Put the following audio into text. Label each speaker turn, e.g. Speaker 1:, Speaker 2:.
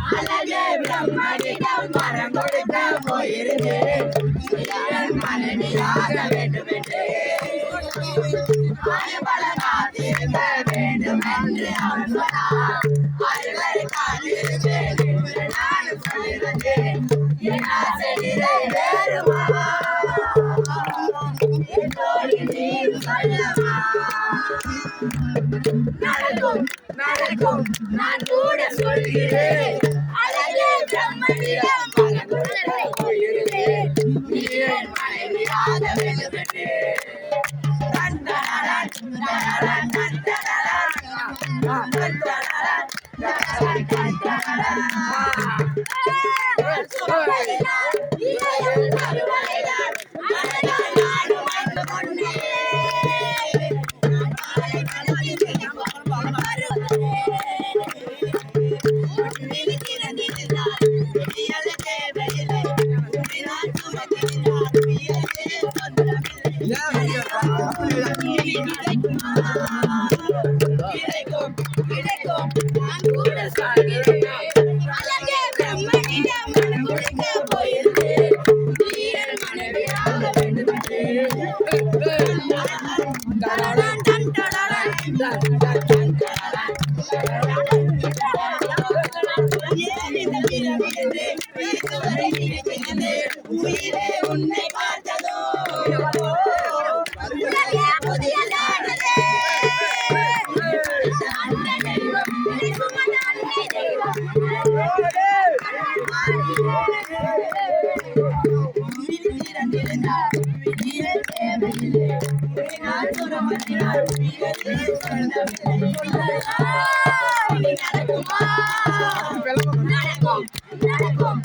Speaker 1: அழகே பிரம்மனிடம் மரம் கொடுக்க போயிருந்தேன் மனைவியாக வேண்டும் என்று பல காத்திருக்க வேண்டும் என்று அவன் சொன்னார். அறுவரை காத்திருந்தேன் என்று நான் சொல்லியிருந்தேன். என் ஆசை நிறைவேறுமா என்னோடு நீ சொல்லமா? நடக்கும் நடக்கும் நான் கூட சொல்கிறேன். அழகே பிரம்மனிடம் மரம் கொடுக்க போயிருந்தேன். நீ என் மனைவியாக வேண்டும் என்று உன்னை பார்த்ததோ புதிய நடக்கும் நடக்கும்